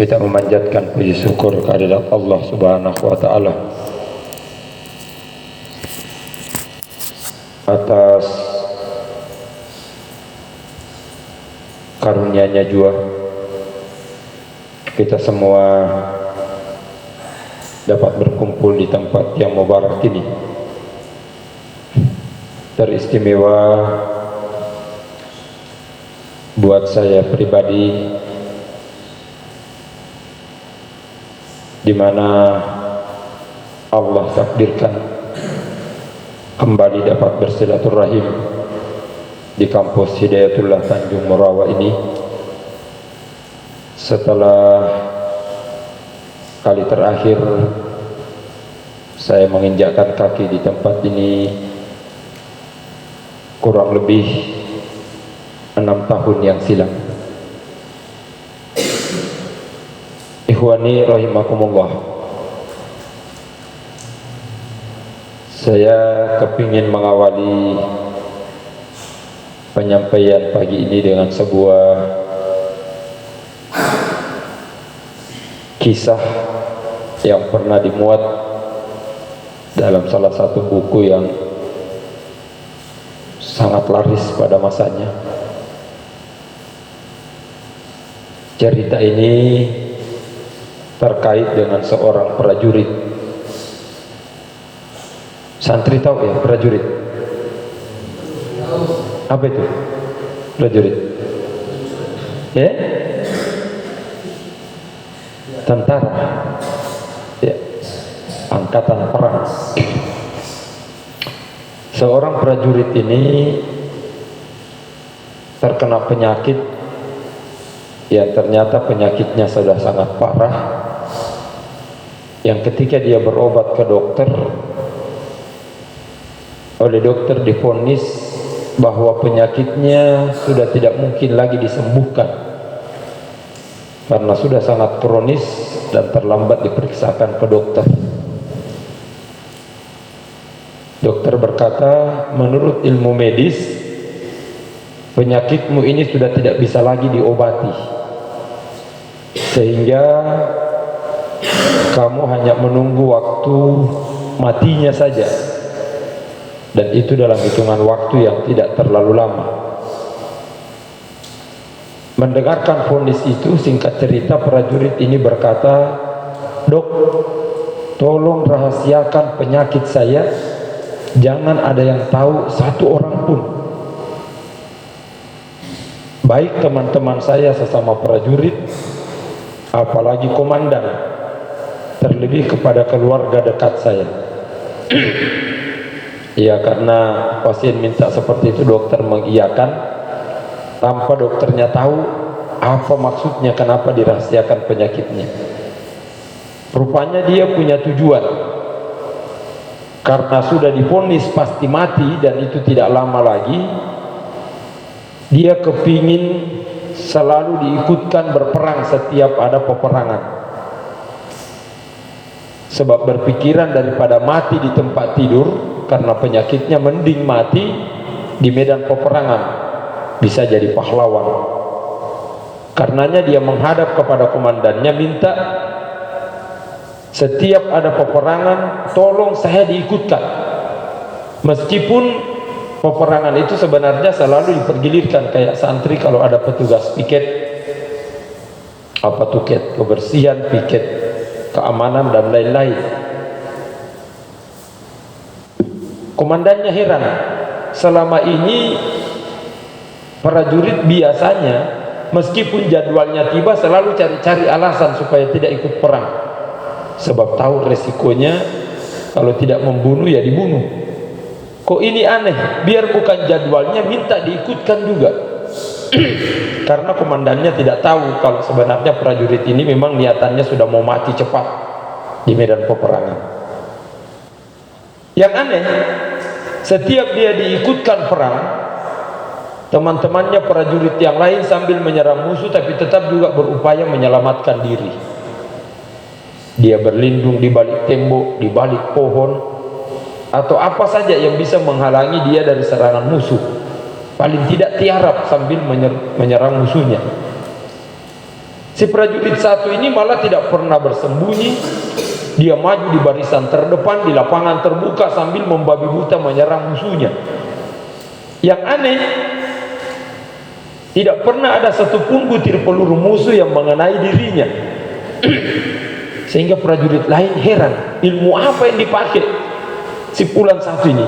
Kita memanjatkan puji syukur kehadirat Allah Subhanahu wa taala atas karunia-Nya jua kita semua dapat berkumpul di tempat yang mubarak ini. Teristimewa buat saya pribadi, di mana Allah takdirkan kembali dapat bersilaturahim di kampus Hidayatullah Tanjung Morawa ini setelah kali terakhir saya menginjakkan kaki di tempat ini kurang lebih 6 tahun yang silam. Ikhwani rahimakumullah, saya kepingin mengawali penyampaian pagi ini dengan sebuah kisah yang pernah dimuat dalam salah satu buku yang sangat laris pada masanya. Cerita ini terkait dengan seorang prajurit. Santri tahu ya prajurit? Apa itu prajurit? Ya? Tentara. Ya. Angkatan perang. Seorang prajurit ini terkena penyakit yang ternyata penyakitnya sudah sangat parah, yang ketika dia berobat ke dokter, oleh dokter divonis bahwa penyakitnya sudah tidak mungkin lagi disembuhkan karena sudah sangat kronis dan terlambat diperiksakan ke dokter. Dokter berkata, menurut ilmu medis penyakitmu ini sudah tidak bisa lagi diobati, sehingga kamu hanya menunggu waktu matinya saja, dan itu dalam hitungan waktu yang tidak terlalu lama. Mendengarkan vonis itu, singkat cerita prajurit ini berkata, "Dok, tolong rahasiakan penyakit saya, jangan ada yang tahu satu orang pun, baik teman-teman saya sesama prajurit, apalagi komandan, terlebih kepada keluarga dekat saya." Ya, karena pasien minta seperti itu, dokter mengiyakan tanpa dokternya tahu apa maksudnya, kenapa dirahasiakan penyakitnya. Rupanya dia punya tujuan, karena sudah divonis pasti mati dan itu tidak lama lagi. Dia kepingin selalu diikutkan berperang setiap ada peperangan, sebab berpikiran daripada mati di tempat tidur karena penyakitnya, mending mati di medan peperangan, bisa jadi pahlawan. Karenanya dia menghadap kepada komandannya, minta setiap ada peperangan tolong saya diikutkan, meskipun peperangan itu sebenarnya selalu dipergilirkan kayak santri kalau ada petugas piket, apa piket kebersihan, piket keamanan dan lain-lain. Komandannya heran, selama ini prajurit biasanya meskipun jadwalnya tiba selalu cari-cari alasan supaya tidak ikut perang, sebab tahu resikonya kalau tidak membunuh ya dibunuh. Kok ini aneh, biar bukan jadwalnya minta diikutkan juga. Karena komandannya tidak tahu kalau sebenarnya prajurit ini memang niatannya sudah mau mati cepat di medan peperangan. Yang aneh, setiap dia diikutkan perang, teman-temannya prajurit yang lain sambil menyerang musuh tapi tetap juga berupaya menyelamatkan diri. Dia berlindung di balik tembok, di balik pohon, atau apa saja yang bisa menghalangi dia dari serangan musuh. paling tidak tiarap sambil menyerang musuhnya. Si prajurit satu ini malah tidak pernah bersembunyi. Dia maju di barisan terdepan di lapangan terbuka sambil membabi buta menyerang musuhnya. Yang aneh, tidak pernah ada satupun butir peluru musuh yang mengenai dirinya. Sehingga prajurit lain heran, ilmu apa yang dipakai si Fulan satu ini?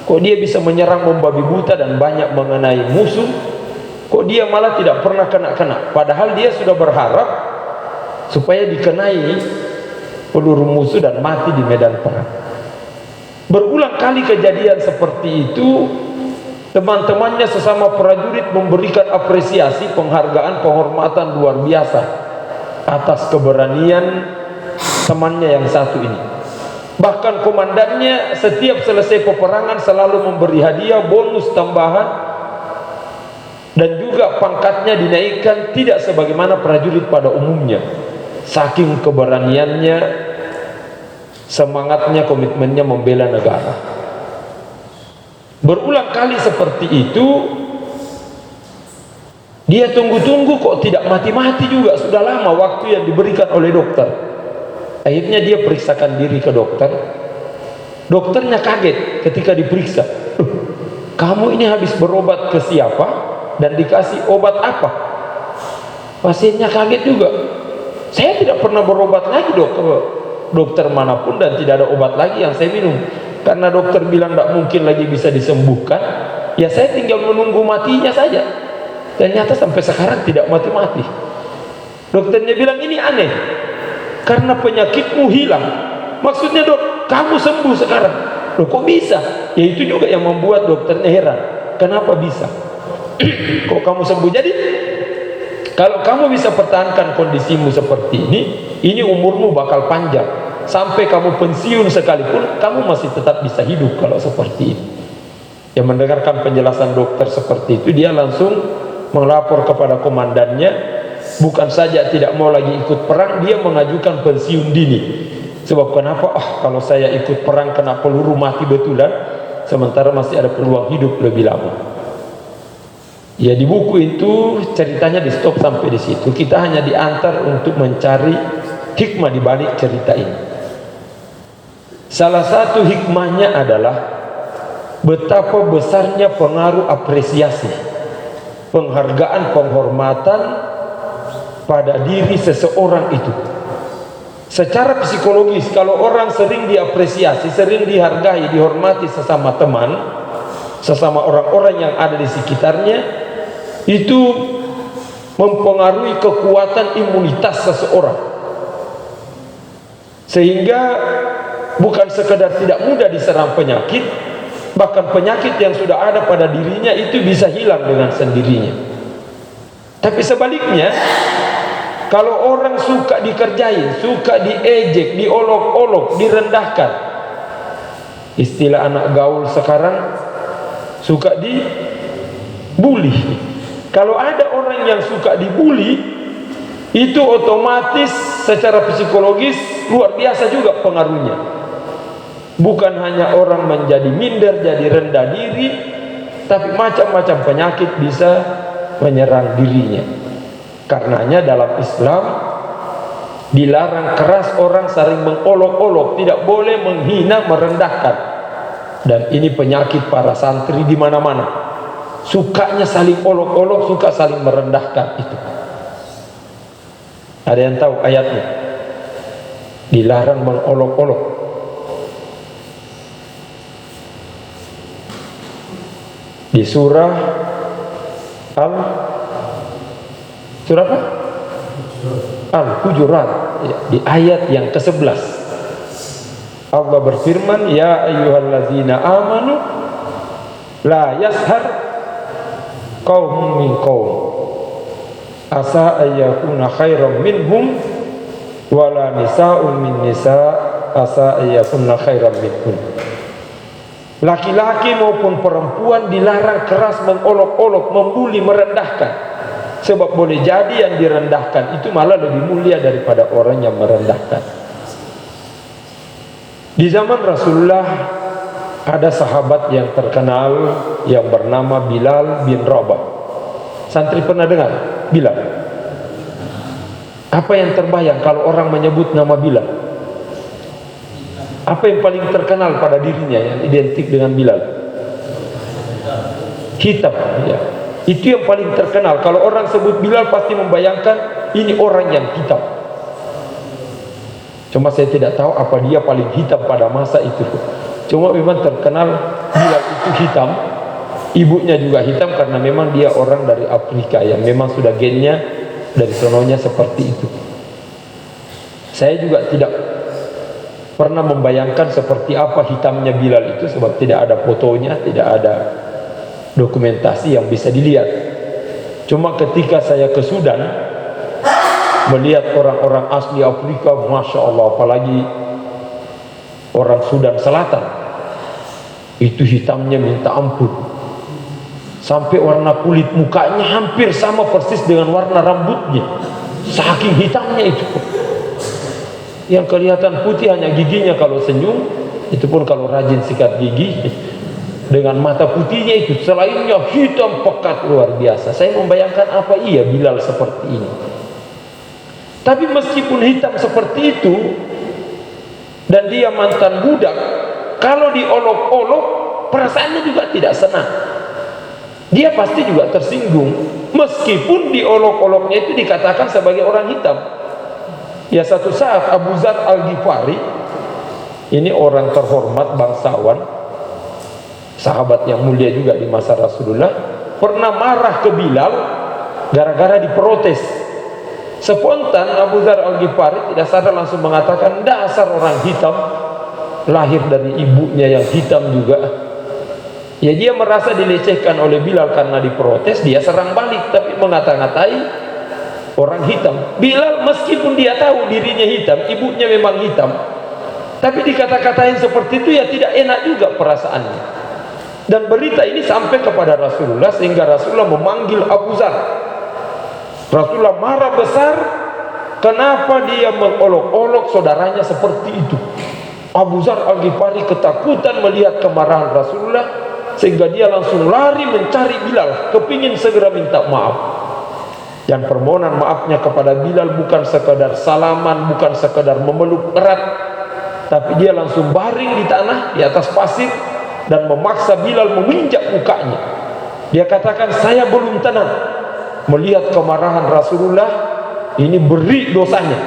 Kok dia bisa menyerang membabi buta dan banyak mengenai musuh? Kok dia malah tidak pernah kena-kena? Padahal dia sudah berharap supaya dikenai peluru musuh dan mati di medan perang. Berulang kali kejadian seperti itu. Teman-temannya sesama prajurit memberikan apresiasi, penghargaan, penghormatan luar biasa atas keberanian temannya yang satu ini. Bahkan komandannya setiap selesai peperangan selalu memberi hadiah, bonus tambahan, dan juga pangkatnya dinaikkan tidak sebagaimana prajurit pada umumnya. Saking keberaniannya, semangatnya, komitmennya membela negara. Berulang kali seperti itu. Dia tunggu-tunggu kok tidak mati-mati juga. Sudah lama waktu yang diberikan oleh dokter. Akhirnya dia periksakan diri ke dokter. Dokternya kaget ketika diperiksa. Kamu ini habis berobat ke siapa? Dan dikasih obat apa? Pasiennya kaget juga. Saya tidak pernah berobat lagi dok ke dokter manapun, dan tidak ada obat lagi yang saya minum. Karena dokter bilang tidak mungkin lagi bisa disembuhkan, ya saya tinggal menunggu matinya saja. Ternyata sampai sekarang tidak mati-mati. Dokternya bilang ini aneh, karena penyakitmu hilang. Maksudnya dok, kamu sembuh sekarang. Loh kok bisa? Ya itu juga yang membuat dokternya heran. Kenapa bisa? Kok kamu sembuh? Jadi kalau kamu bisa pertahankan kondisimu seperti ini umurmu bakal panjang. Sampai kamu pensiun sekalipun, kamu masih tetap bisa hidup kalau seperti ini. Yang mendengarkan penjelasan dokter seperti itu, dia langsung melapor kepada komandannya. Bukan saja tidak mau lagi ikut perang, dia mengajukan pensiun dini. Sebab kenapa? Kalau saya ikut perang kena peluru mati betulan, sementara masih ada peluang hidup lebih lama. Ya di buku itu ceritanya di stop sampai di situ. Kita hanya diantar untuk mencari hikmah di balik cerita ini. Salah satu hikmahnya adalah betapa besarnya pengaruh apresiasi, penghargaan, penghormatan pada diri seseorang itu. Secara psikologis, kalau orang sering diapresiasi, sering dihargai, dihormati sesama teman, sesama orang-orang yang ada di sekitarnya, itu mempengaruhi kekuatan imunitas seseorang. Sehingga bukan sekedar tidak mudah diserang penyakit, bahkan penyakit yang sudah ada pada dirinya itu bisa hilang dengan sendirinya. Tapi sebaliknya, kalau orang suka dikerjain, suka diejek, diolok-olok, direndahkan, istilah anak gaul sekarang suka dibully. Kalau ada orang yang suka dibully, itu otomatis secara psikologis luar biasa juga pengaruhnya. Bukan hanya orang menjadi minder, jadi rendah diri, tapi macam-macam penyakit bisa menyerang dirinya. Karenanya dalam Islam dilarang keras orang saling mengolok-olok, tidak boleh menghina, merendahkan. Dan ini penyakit para santri di mana-mana. Sukanya saling olok-olok, suka saling merendahkan itu. Ada yang tahu ayatnya? Dilarang mengolok-olok. Di surah surah apa? Al-Hujurat, di ayat yang ke-11. Allah berfirman, ya ayyuhallazina amanu la yashar qaumun min qaum asa ayyakuna khairan minhum wala nisa'un min nisa' asa ayyakuna khairan minhum. Laki-laki maupun perempuan dilarang keras mengolok-olok, membuli, merendahkan. Sebab boleh jadi yang direndahkan itu malah lebih mulia daripada orang yang merendahkan. Di zaman Rasulullah ada sahabat yang terkenal yang bernama Bilal bin Rabah. Santri pernah dengar Bilal? Apa yang terbayang kalau orang menyebut nama Bilal? Apa yang paling terkenal pada dirinya yang identik dengan Bilal? Hitam, ya. Itu yang paling terkenal. Kalau orang sebut Bilal pasti membayangkan ini orang yang hitam. Cuma saya tidak tahu apa dia paling hitam pada masa itu. Cuma memang terkenal Bilal itu hitam. Ibunya juga hitam karena memang dia orang dari Afrika yang memang sudah gennya dari sononya seperti itu. Saya juga tidak pernah membayangkan seperti apa hitamnya Bilal itu, sebab tidak ada fotonya, tidak ada dokumentasi yang bisa dilihat. Cuma ketika saya ke Sudan melihat orang-orang asli Afrika, Masya Allah, apalagi orang Sudan Selatan, itu hitamnya minta ampun. Sampai warna kulit mukanya hampir sama persis dengan warna rambutnya, saking hitamnya itu. Yang kelihatan putih hanya giginya kalau senyum, itu pun kalau rajin sikat gigi. Dengan mata putihnya itu, selainnya hitam pekat luar biasa. Saya membayangkan apa iya Bilal seperti ini. Tapi meskipun hitam seperti itu dan dia mantan budak, kalau diolok-olok perasaannya juga tidak senang. Dia pasti juga tersinggung, meskipun diolok-oloknya itu dikatakan sebagai orang hitam. Ya, satu saat Abu Dzar Al-Ghifari, ini orang terhormat, bangsawan, sahabat yang mulia juga di masa Rasulullah, pernah marah ke Bilal gara-gara diprotes. Spontan Abu Dzar Al-Ghifari tidak sadar langsung mengatakan, dasar orang hitam, lahir dari ibunya yang hitam juga. Ya, dia merasa dilecehkan oleh Bilal karena diprotes, dia serang balik tapi mengata-ngatai orang hitam. Bilal meskipun dia tahu dirinya hitam, ibunya memang hitam, tapi dikata-katain seperti itu ya tidak enak juga perasaannya. Dan berita ini sampai kepada Rasulullah sehingga Rasulullah memanggil Abu Dzar. Rasulullah marah besar, kenapa dia mengolok-olok saudaranya seperti itu. Abu Dzar Al-Ghifari ketakutan melihat kemarahan Rasulullah, sehingga dia langsung lari mencari Bilal, kepingin segera minta maaf. Dan permohonan maafnya kepada Bilal bukan sekadar salaman, bukan sekadar memeluk erat, tapi dia langsung baring di tanah, di atas pasir, dan memaksa Bilal menginjak mukanya. Dia katakan, saya belum tenang melihat kemarahan Rasulullah, ini beri dosanya.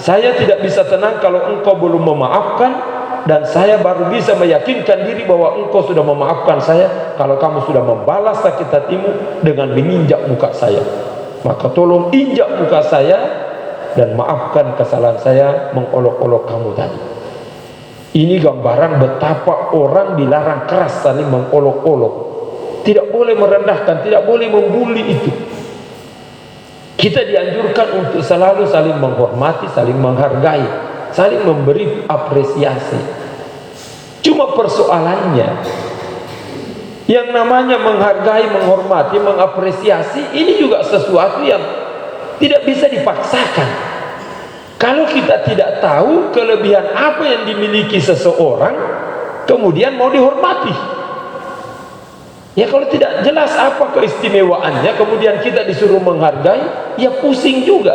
Saya tidak bisa tenang kalau engkau belum memaafkan, dan saya baru bisa meyakinkan diri bahwa engkau sudah memaafkan saya kalau kamu sudah membalas sakit hatimu dengan menginjak muka saya. Maka tolong injak muka saya dan maafkan kesalahan saya mengolok-olok kamu tadi. Ini gambaran betapa orang dilarang keras saling mengolok-olok. Tidak boleh merendahkan, tidak boleh membuli itu. Kita dianjurkan untuk selalu saling menghormati, saling menghargai, saling memberi apresiasi. Cuma persoalannya, yang namanya menghargai, menghormati, mengapresiasi, ini juga sesuatu yang tidak bisa dipaksakan. Kalau kita tidak tahu kelebihan apa yang dimiliki seseorang, kemudian mau dihormati, ya kalau tidak jelas apa keistimewaannya, kemudian kita disuruh menghargai, ya pusing juga.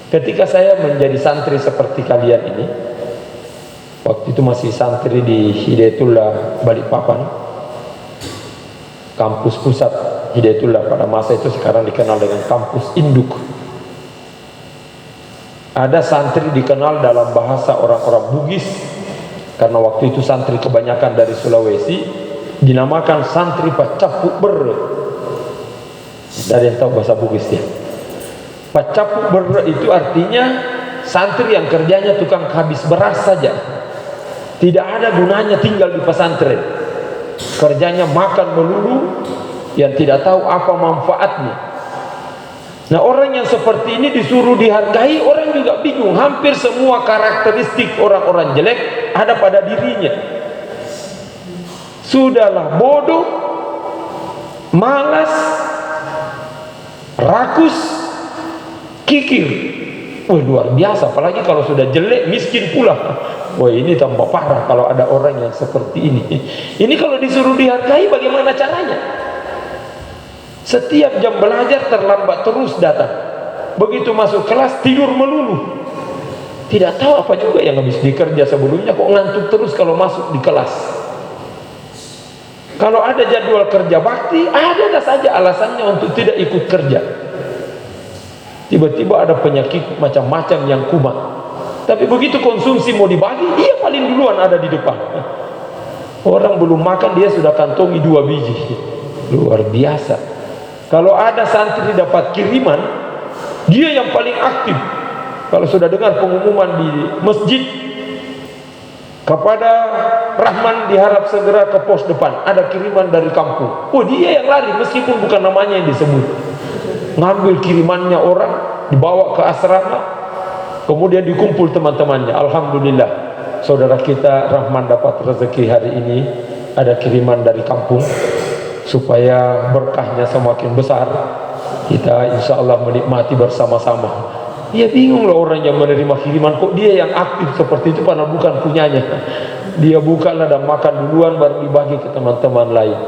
Ketika saya menjadi santri seperti kalian ini, waktu itu masih santri di Hidayatullah Balikpapan, kampus pusat Hidayatullah pada masa itu sekarang dikenal dengan kampus induk. Ada santri dikenal dalam bahasa orang-orang Bugis, karena waktu itu santri kebanyakan dari Sulawesi, dinamakan santri Pacapuk Ber. Dari yang tahu bahasa Bugis ya? Pacapuk Ber itu artinya santri yang kerjanya tukang habis beras saja, tidak ada gunanya tinggal di pesantren, kerjanya makan melulu yang tidak tahu apa manfaatnya. Nah, orang yang seperti ini disuruh dihargai, orang juga bingung. Hampir semua karakteristik orang-orang jelek ada pada dirinya. Sudahlah bodoh, malas, rakus, kikir. Wah, luar biasa, apalagi kalau sudah jelek, miskin pula. Wah, ini tambah parah kalau ada orang yang seperti ini. Ini kalau disuruh dihargai bagaimana caranya? Setiap jam belajar terlambat terus datang. begitu masuk kelas tidur melulu, tidak tahu apa juga yang habis dikerja sebelumnya, kok ngantuk terus kalau masuk di kelas. Kalau ada jadwal kerja bakti, ada saja alasannya untuk tidak ikut kerja. Tiba-tiba ada penyakit macam-macam yang kumat, tapi begitu konsumsi mau dibagi, dia paling duluan ada di depan. Orang belum makan dia sudah kantongi 2 biji. Luar biasa. Kalau ada santri dapat kiriman, dia yang paling aktif. Kalau sudah dengar pengumuman di masjid, kepada Rahman diharap segera ke pos depan, ada kiriman dari kampung, oh dia yang lari meskipun bukan namanya yang disebut. Ngambil kirimannya orang, dibawa ke asrama, kemudian dikumpul teman-temannya. Alhamdulillah, saudara kita Rahman dapat rezeki hari ini, ada kiriman dari kampung. Supaya berkahnya semakin besar, kita insya Allah menikmati bersama-sama. Ya bingung loh orang yang menerima kiriman, kok dia yang aktif seperti itu padahal bukan punyanya. Dia bukalah dan makan duluan baru dibagi ke teman-teman lain.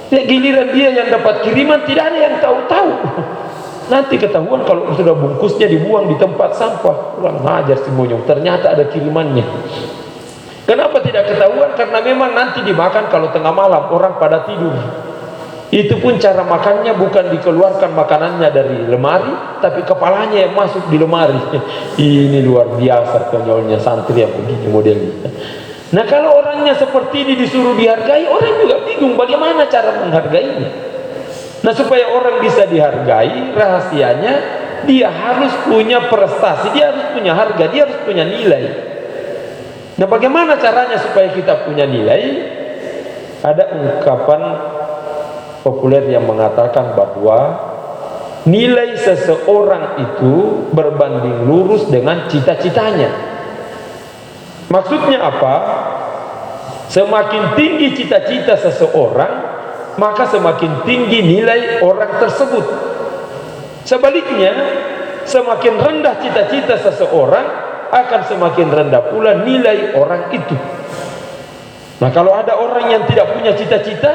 Ya giliran dia yang dapat kiriman, tidak ada yang tahu-tahu. Nanti ketahuan kalau sudah bungkusnya dibuang di tempat sampah. Kurang ajar si monyong, ternyata ada kirimannya. Kenapa tidak ketahuan? Karena memang nanti dimakan kalau tengah malam, orang pada tidur. Itu pun cara makannya bukan dikeluarkan makanannya dari lemari, tapi kepalanya yang masuk di lemari. Ini luar biasa konyolnya santri yang begini modelnya. Nah kalau orangnya seperti ini disuruh dihargai, orang juga bingung bagaimana cara menghargainya. Nah supaya orang bisa dihargai, rahasianya dia harus punya prestasi, dia harus punya harga, dia harus punya nilai. Nah bagaimana caranya supaya kita punya nilai? Ada ungkapan populer yang mengatakan bahwa nilai seseorang itu berbanding lurus dengan cita-citanya. Maksudnya apa? Semakin tinggi cita-cita seseorang, maka semakin tinggi nilai orang tersebut. Sebaliknya, semakin rendah cita-cita seseorang, akan semakin rendah pula nilai orang itu. Nah kalau ada orang yang tidak punya cita-cita,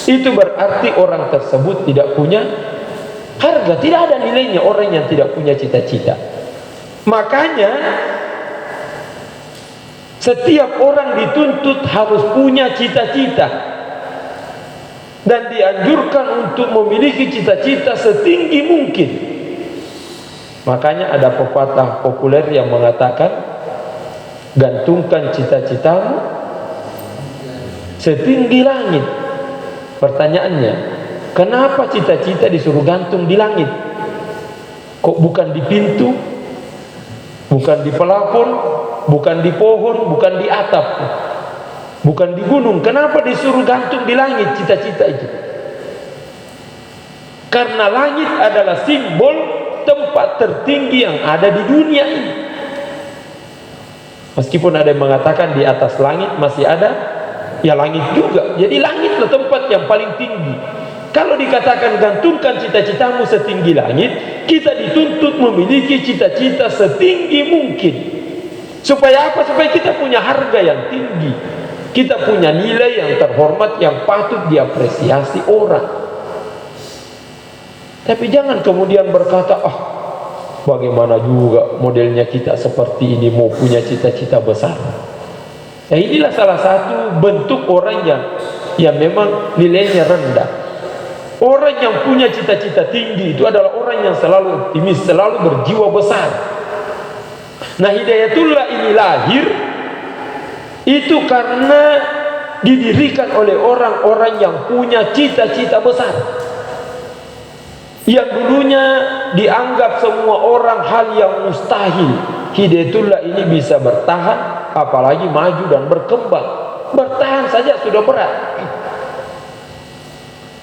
itu berarti orang tersebut tidak punya harga, tidak ada nilainya orang yang tidak punya cita-cita. Makanya setiap orang dituntut harus punya cita-cita dan dianjurkan untuk memiliki cita-cita setinggi mungkin. Makanya ada pepatah populer yang mengatakan, gantungkan cita-citamu setinggi langit. Pertanyaannya, kenapa cita-cita disuruh gantung di langit? Kok bukan di pintu, bukan di pelafon, bukan di pohon, bukan di atap, bukan di gunung? Kenapa disuruh gantung di langit cita-cita itu? Karena langit adalah simbol tempat tertinggi yang ada di dunia ini. Meskipun ada yang mengatakan di atas langit masih ada, ya langit juga. Jadi langitlah tempat yang paling tinggi. Kalau dikatakan gantungkan cita-citamu setinggi langit, kita dituntut memiliki cita-cita setinggi mungkin. Supaya apa? Supaya kita punya harga yang tinggi, kita punya nilai yang terhormat, yang patut diapresiasi orang. Tapi jangan kemudian berkata, bagaimana juga modelnya kita seperti ini, mau punya cita-cita besar. Nah inilah salah satu bentuk orang yang memang nilainya rendah. Orang yang punya cita-cita tinggi itu adalah orang yang selalu optimis, selalu berjiwa besar. Nah Hidayatullah ini lahir itu karena didirikan oleh orang-orang yang punya cita-cita besar, yang dulunya dianggap semua orang hal yang mustahil. Hidayatullah ini bisa bertahan, apalagi maju dan berkembang. Bertahan saja sudah berat.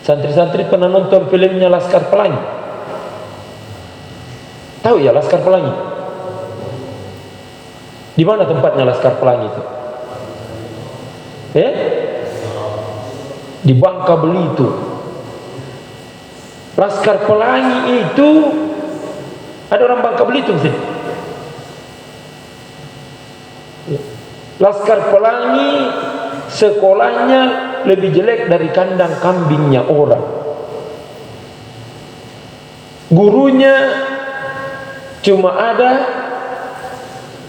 Santri-santri pernah nonton filmnya Laskar Pelangi? Tahu ya Laskar Pelangi? Di mana tempatnya Laskar Pelangi itu? Di Bangka Belitung. Laskar Pelangi itu ada orang Bangka Belitung sih. Laskar Pelangi sekolahnya lebih jelek dari kandang kambingnya orang. Gurunya cuma ada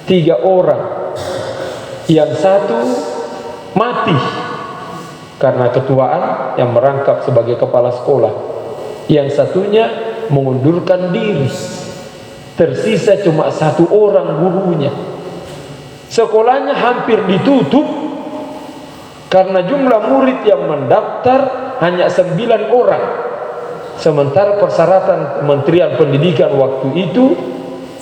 3 orang. Yang satu mati karena ketuaan yang merangkap sebagai kepala sekolah. Yang satunya mengundurkan diri. Tersisa cuma 1 orang gurunya. Sekolahnya hampir ditutup karena jumlah murid yang mendaftar hanya 9 orang. Sementara persyaratan Kementerian Pendidikan waktu itu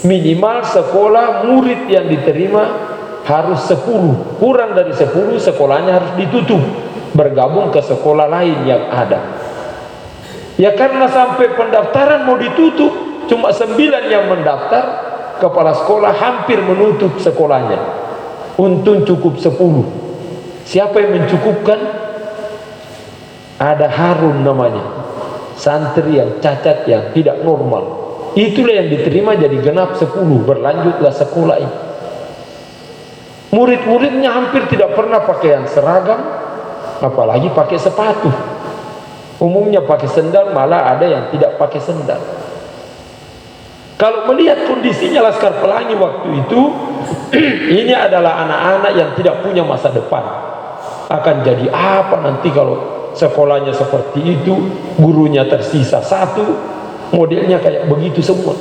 minimal sekolah murid yang diterima harus 10. Kurang dari 10 sekolahnya harus ditutup, bergabung ke sekolah lain yang ada. Ya karena sampai pendaftaran mau ditutup, cuma 9 yang mendaftar, kepala sekolah hampir menutup sekolahnya. Untung cukup 10. Siapa yang mencukupkan? Ada Harun namanya, santri yang cacat, yang tidak normal. Itulah yang diterima jadi genap 10. Berlanjutlah sekolah ini. Murid-muridnya hampir tidak pernah pakaian seragam, apalagi pakai sepatu. Umumnya pakai sendal, malah ada yang tidak pakai sendal. Kalau melihat kondisinya Laskar Pelangi waktu itu, ini adalah anak-anak yang tidak punya masa depan. Akan jadi apa nanti kalau sekolahnya seperti itu, gurunya tersisa 1, modelnya kayak begitu semua.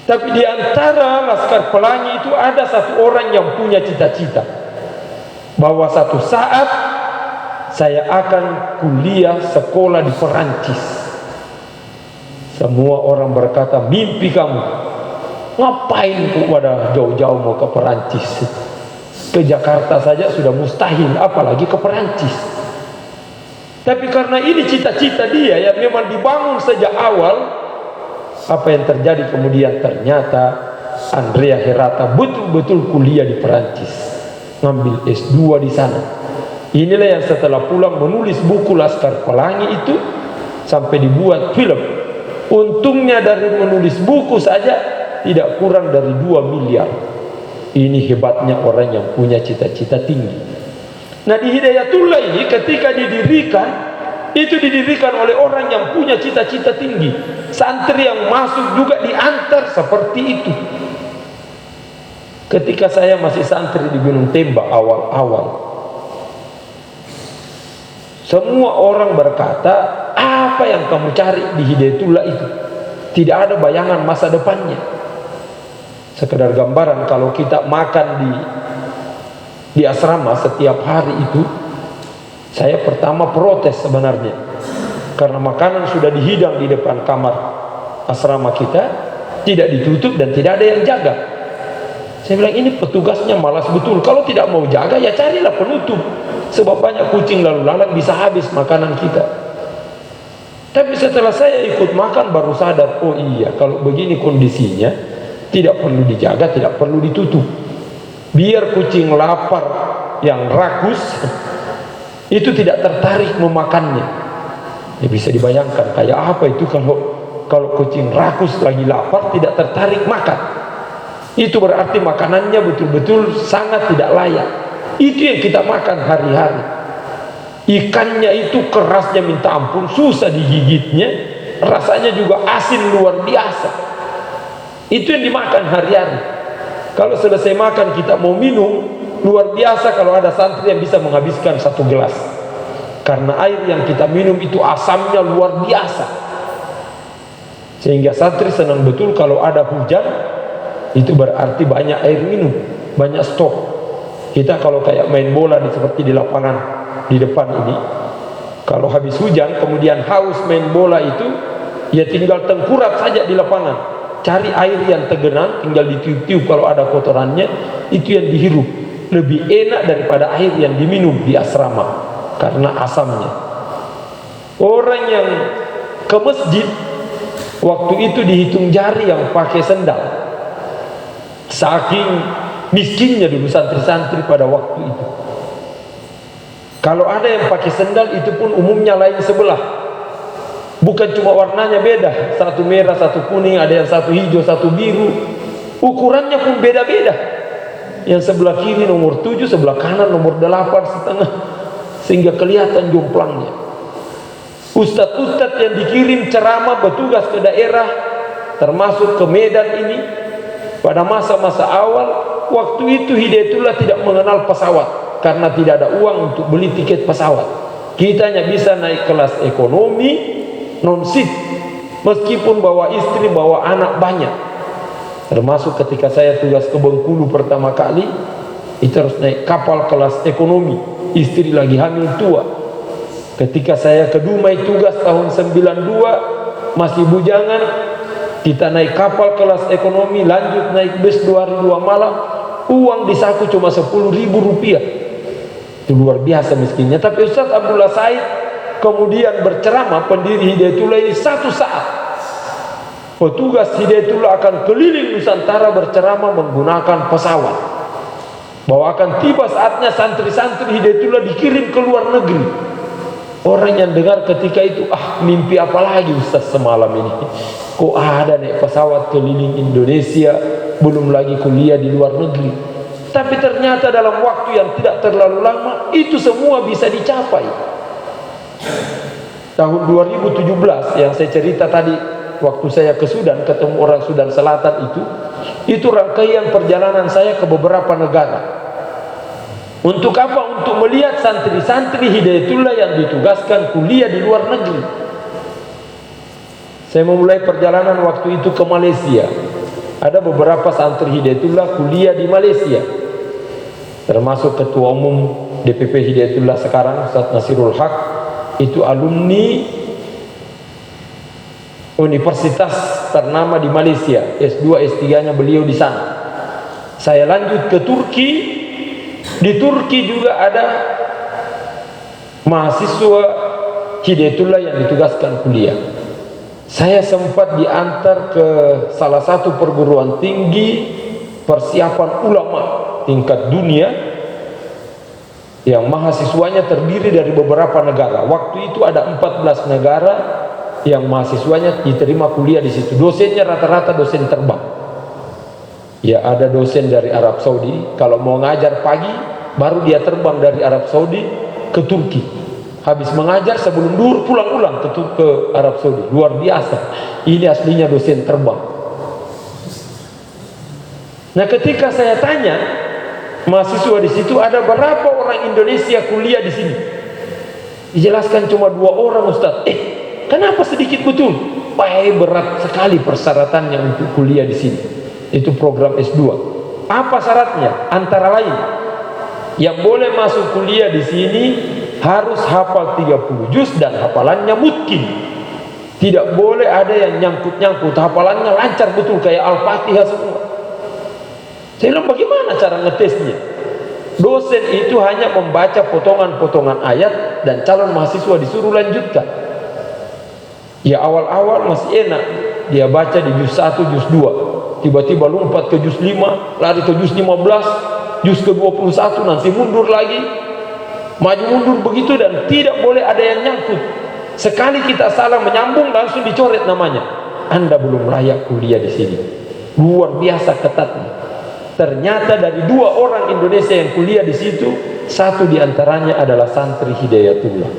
Tapi di antara Laskar Pelangi itu ada 1 orang yang punya cita-cita bahwa satu saat saya akan kuliah sekolah di Perancis. Semua orang berkata, mimpi kamu. Ngapain kok pada jauh-jauh mau ke Perancis? Ke Jakarta saja sudah mustahil, apalagi ke Perancis. Tapi karena ini cita-cita dia yang memang dibangun sejak awal, apa yang terjadi kemudian? Ternyata Andrea Herata betul-betul kuliah di Perancis, ngambil S2 di sana. Inilah yang setelah pulang menulis buku Laskar Pelangi itu sampai dibuat film. Untungnya dari menulis buku saja tidak kurang dari 2 miliar. Ini hebatnya orang yang punya cita-cita tinggi. Nah, di Hidayatullah ini ketika didirikan, itu didirikan oleh orang yang punya cita-cita tinggi. Santri yang masuk juga diantar seperti itu. Ketika saya masih santri di Gunung Tembak awal-awal, semua orang berkata, apa yang kamu cari di Hidayatullah itu? Tidak ada bayangan masa depannya. Sekedar gambaran, kalau kita makan di asrama setiap hari itu, saya pertama protes sebenarnya, karena makanan sudah dihidang di depan kamar asrama kita, tidak ditutup dan tidak ada yang jaga. Saya bilang ini petugasnya malas betul. Kalau tidak mau jaga ya carilah penutup, sebab banyak kucing lalu lalang bisa habis makanan kita. Tapi setelah saya ikut makan baru sadar, oh iya, kalau begini kondisinya tidak perlu dijaga, tidak perlu ditutup. Biar kucing lapar yang rakus itu tidak tertarik memakannya. Ya bisa dibayangkan kayak apa itu kalau kucing rakus lagi lapar tidak tertarik makan. Itu berarti makanannya betul-betul sangat tidak layak. Itu yang kita makan hari-hari. Ikannya itu kerasnya minta ampun, susah digigitnya, rasanya juga asin luar biasa. Itu yang dimakan hari-hari. Kalau selesai makan kita mau minum, luar biasa kalau ada santri yang bisa menghabiskan 1 gelas. Karena air yang kita minum itu asamnya luar biasa. Sehingga santri senang betul kalau ada hujan, itu berarti banyak air minum, banyak stok. Kita kalau kayak main bola seperti di lapangan di depan ini, kalau habis hujan kemudian haus main bola itu, ya tinggal tengkurap saja di lapangan, cari air yang tergenang, tinggal ditiup-tiup kalau ada kotorannya, itu yang dihirup. Lebih enak daripada air yang diminum di asrama karena asamnya. Orang yang ke masjid waktu itu dihitung jari yang pakai sendal. Saking miskinnya dulu santri-santri pada waktu itu. Kalau ada yang pakai sendal itu pun umumnya lain sebelah. Bukan cuma warnanya beda, satu merah, satu kuning, ada yang satu hijau, satu biru. Ukurannya pun beda-beda. Yang sebelah kiri nomor 7, sebelah kanan nomor 8,5, sehingga kelihatan jomplangnya. Ustadz-ustadz yang dikirim ceramah bertugas ke daerah, termasuk ke Medan ini, pada masa-masa awal, waktu itu Hidayatullah tidak mengenal pesawat karena tidak ada uang untuk beli tiket pesawat. Kita hanya bisa naik kelas ekonomi non-seat, meskipun bawa istri, bawa anak banyak. Termasuk ketika saya tugas ke Bengkulu pertama kali, itu harus naik kapal kelas ekonomi, istri lagi hamil tua. Ketika saya ke Dumai tugas tahun 92, masih bujangan, kita naik kapal kelas ekonomi, lanjut naik bus 2 hari 2 malam, uang di saku cuma 10.000 rupiah. Itu luar biasa miskinnya. Tapi Ustaz Abdullah Said kemudian berceramah, pendiri Hidayatullah ini, satu saat petugas Hidayatullah akan keliling Nusantara berceramah menggunakan pesawat, bahwa akan tiba saatnya santri-santri Hidayatullah dikirim ke luar negeri. Orang yang dengar ketika itu, mimpi apa lagi Ustaz semalam ini, kok ada naik pesawat keliling Indonesia, belum lagi kuliah di luar negeri. Tapi ternyata dalam waktu yang tidak terlalu lama, itu semua bisa dicapai. Tahun 2017 yang saya cerita tadi, waktu saya ke Sudan, ketemu orang Sudan Selatan itu rangkaian perjalanan saya ke beberapa negara. Untuk apa? Untuk melihat santri-santri Hidayatullah yang ditugaskan kuliah di luar negeri. Saya memulai perjalanan waktu itu ke Malaysia. Ada beberapa santri Hidayatullah kuliah di Malaysia, termasuk ketua umum DPP Hidayatullah sekarang, Ustaz Nasirul Haq, itu alumni universitas ternama di Malaysia, S2 S3-nya beliau di sana. Saya lanjut ke Turki. Di Turki juga ada mahasiswa Hidayatullah yang ditugaskan kuliah. Saya sempat diantar ke salah satu perguruan tinggi persiapan ulama tingkat dunia yang mahasiswanya terdiri dari beberapa negara. Waktu itu ada 14 negara yang mahasiswanya diterima kuliah di situ. Dosennya rata-rata dosen terbang. Ya, ada dosen dari Arab Saudi, kalau mau ngajar pagi baru dia terbang dari Arab Saudi ke Turki. Habis mengajar sebelum duhur pulang ulang ke Arab Saudi. Luar biasa. Ini aslinya dosen terbang. Nah, ketika saya tanya mahasiswa di situ, ada berapa orang Indonesia kuliah di sini? Dijelaskan cuma 2 orang Ustaz. Kenapa sedikit betul? Berat sekali persyaratannya untuk kuliah di sini. Itu program S2. Apa syaratnya? Antara lain, yang boleh masuk kuliah di sini harus hafal 30 juz dan hafalannya mungkin. Tidak boleh ada yang nyangkut-nyangkut, hafalannya lancar betul kayak Al-Fatihah semua. Saya bilang, bagaimana cara ngetesnya? Dosen itu hanya membaca potongan-potongan ayat dan calon mahasiswa disuruh lanjutkan. Ya, awal-awal masih enak, dia baca di juz 1, juz 2, tiba-tiba lompat ke juz 5, lari ke juz 15, juz ke 21, nanti mundur lagi, maju mundur begitu, dan tidak boleh ada yang nyangkut. Sekali kita salah menyambung langsung dicoret namanya. Anda belum layak kuliah di sini. Luar biasa ketatnya. Ternyata dari 2 orang Indonesia yang kuliah di situ, 1 diantaranya adalah santri Hidayatullah.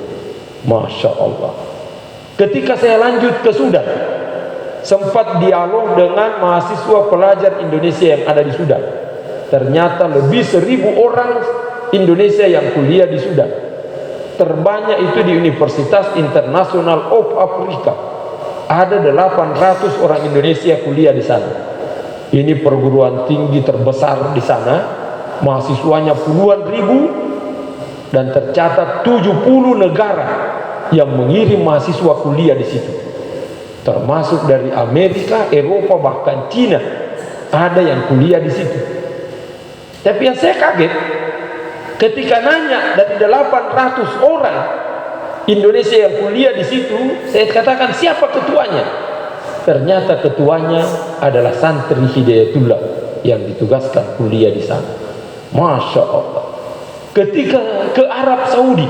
Masya Allah. Ketika saya lanjut ke Sudan, sempat dialog dengan mahasiswa pelajar Indonesia yang ada di Sudan. Ternyata lebih 1.000 orang Indonesia yang kuliah di Sudan. Terbanyak itu di Universitas Internasional of Africa. Ada 800 orang Indonesia kuliah di sana. Ini perguruan tinggi terbesar di sana. Mahasiswanya puluhan ribu, dan tercatat 70 negara yang mengirim mahasiswa kuliah di situ. Termasuk dari Amerika, Eropa, bahkan Cina. Ada yang kuliah di situ. Tapi yang saya kaget, ketika nanya dari 800 orang Indonesia yang kuliah di situ, saya katakan, siapa ketuanya? Ternyata ketuanya adalah santri Hidayatullah yang ditugaskan kuliah di sana. Masya Allah. Ketika ke Arab Saudi,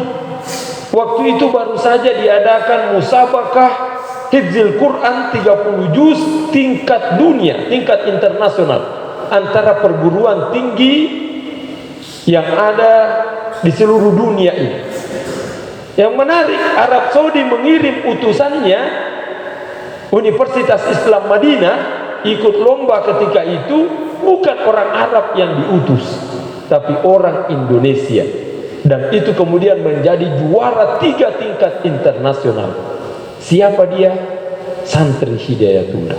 waktu itu baru saja diadakan musabakah hifzil Quran 30 juz tingkat dunia, tingkat internasional, antara perguruan tinggi yang ada di seluruh dunia ini. Yang menarik, Arab Saudi mengirim utusannya, Universitas Islam Madinah ikut lomba ketika itu, bukan orang Arab yang diutus, tapi orang Indonesia. Dan itu kemudian menjadi juara 3 tingkat internasional. Siapa dia? Santri Hidayatullah.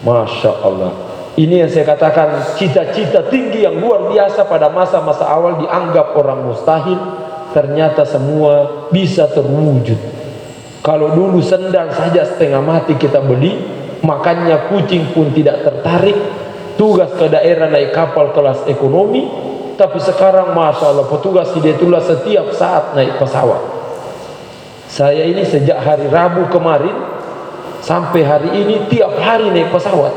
Masya Allah. Ini yang saya katakan, cita-cita tinggi yang luar biasa pada masa-masa awal dianggap orang mustahil, ternyata semua bisa terwujud. Kalau dulu sendal saja setengah mati kita beli, makannya kucing pun tidak tertarik, tugas ke daerah naik kapal kelas ekonomi. Tapi sekarang Masya Allah, petugas Hidayatullah setiap saat naik pesawat. Saya ini sejak hari Rabu kemarin sampai hari ini tiap hari naik pesawat.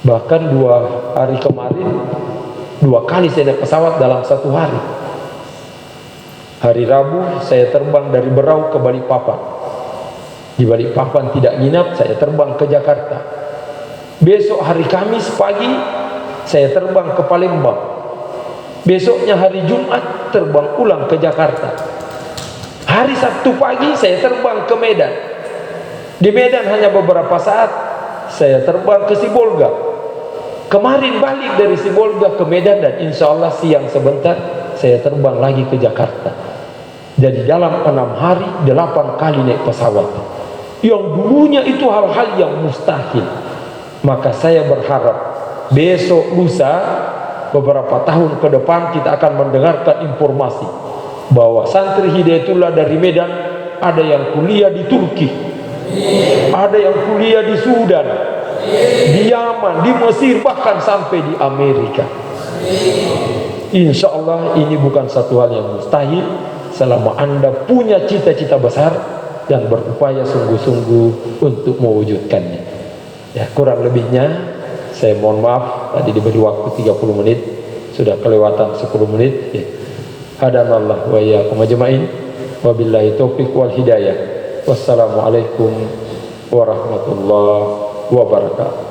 Bahkan 2 hari kemarin 2 kali saya naik pesawat dalam 1 hari. Hari Rabu saya terbang dari Berau ke Balikpapan. Di Balikpapan tidak nginap, saya terbang ke Jakarta. Besok hari Kamis pagi saya terbang ke Palembang. Besoknya hari Jumat terbang ulang ke Jakarta. Hari Sabtu pagi saya terbang ke Medan. Di Medan hanya beberapa saat saya terbang ke Sibolga. Kemarin balik dari Sibolga ke Medan, dan insya Allah siang sebentar saya terbang lagi ke Jakarta. Jadi dalam 6 hari 8 kali naik pesawat. Yang dulunya itu hal-hal yang mustahil. Maka saya berharap besok lusa, beberapa tahun ke depan kita akan mendengarkan informasi bahwa santri Hidayatullah dari Medan ada yang kuliah di Turki, ada yang kuliah di Sudan, di Yaman, di Mesir, bahkan sampai di Amerika. Insya Allah ini bukan satu hal yang mustahil selama Anda punya cita-cita besar dan berupaya sungguh-sungguh untuk mewujudkannya. Ya, kurang lebihnya saya mohon maaf, tadi diberi waktu 30 menit, sudah kelewatan 10 menit. Ya. Hadanallah wa iyyakum ajmain. Wabillahi taufiq wal hidayah. Wassalamualaikum warahmatullahi wabarakatuh.